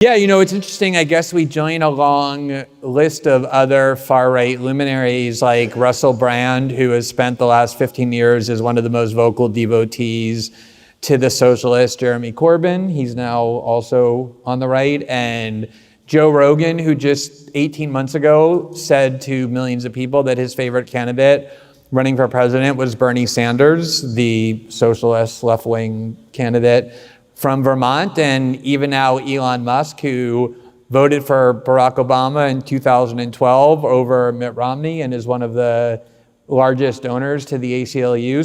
Yeah, it's interesting. I guess we join a long list of other far-right luminaries like Russell Brand, who has spent the last 15 years as one of the most vocal devotees to the socialist Jeremy Corbyn. He's now also on the right. And Joe Rogan, who just 18 months ago said to millions of people that his favorite candidate running for president was Bernie Sanders, the socialist left-wing candidate from Vermont. And even now Elon Musk, who voted for Barack Obama in 2012 over Mitt Romney and is one of the largest donors to the ACLU,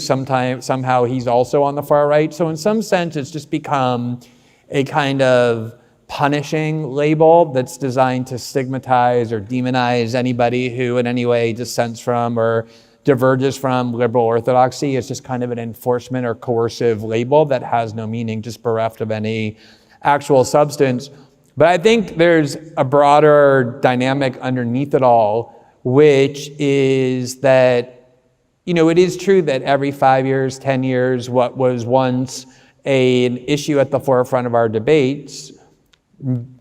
somehow he's also on the far right. So in some sense, it's just become a kind of punishing label that's designed to stigmatize or demonize anybody who in any way dissents from or diverges from liberal orthodoxy. It's just kind of an enforcement or coercive label that has no meaning, just bereft of any actual substance. But I think there's a broader dynamic underneath it all, which is that, it is true that every 5 years, 10 years, what was once an issue at the forefront of our debates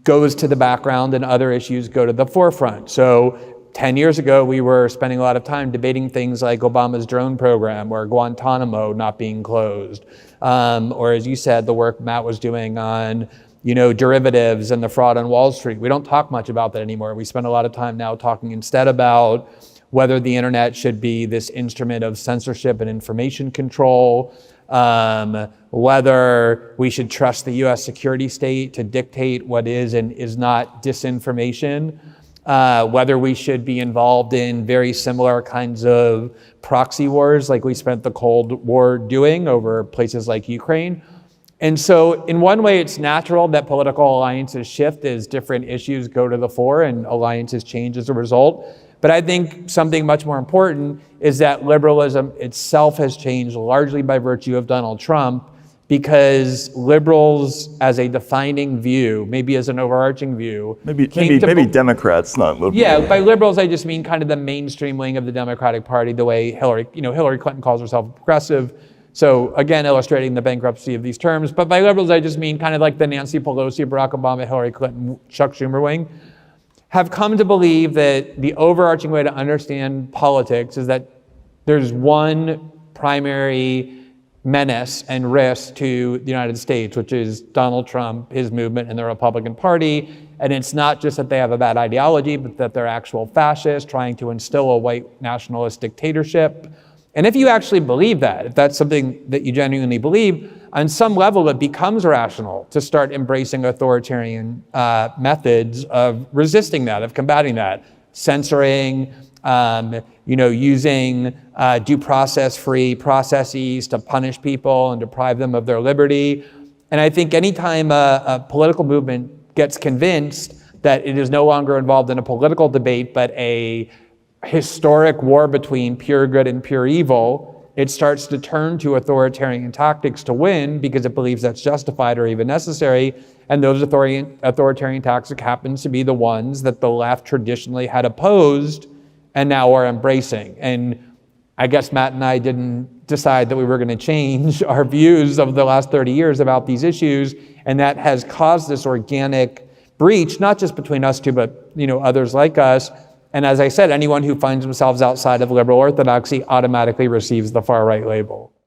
goes to the background and other issues go to the forefront. So 10 years ago, we were spending a lot of time debating things like Obama's drone program or Guantanamo not being closed. Or as you said, the work Matt was doing on, derivatives and the fraud on Wall Street. We don't talk much about that anymore. We spend a lot of time now talking instead about whether the internet should be this instrument of censorship and information control, whether we should trust the US security state to dictate what is and is not disinformation, whether we should be involved in very similar kinds of proxy wars like we spent the Cold War doing over places like Ukraine. And so in one way, it's natural that political alliances shift as different issues go to the fore and alliances change as a result. But I think something much more important is that liberalism itself has changed largely by virtue of Donald Trump, because liberals as a defining view, maybe as an overarching view. Maybe Democrats, not liberals. Yeah, by liberals, I just mean kind of the mainstream wing of the Democratic Party, the way Hillary Clinton calls herself progressive. So again, illustrating the bankruptcy of these terms. But by liberals, I just mean kind of like the Nancy Pelosi, Barack Obama, Hillary Clinton, Chuck Schumer wing, have come to believe that the overarching way to understand politics is that there's one primary menace and risk to the United States, which is Donald Trump, his movement, and the Republican Party. And it's not just that they have a bad ideology, but that they're actual fascists trying to instill a white nationalist dictatorship. And if you actually believe that, if that's something that you genuinely believe, on some level it becomes rational to start embracing authoritarian methods of resisting that, of combating that, censoring, using due process-free processes to punish people and deprive them of their liberty. And I think anytime a political movement gets convinced that it is no longer involved in a political debate, but a historic war between pure good and pure evil, it starts to turn to authoritarian tactics to win because it believes that's justified or even necessary. And those authoritarian tactics happen to be the ones that the left traditionally had opposed and now are embracing. And I guess Matt and I didn't decide that we were going to change our views of the last 30 years about these issues. And that has caused this organic breach, not just between us two, but others like us. And as I said, anyone who finds themselves outside of liberal orthodoxy automatically receives the far right label.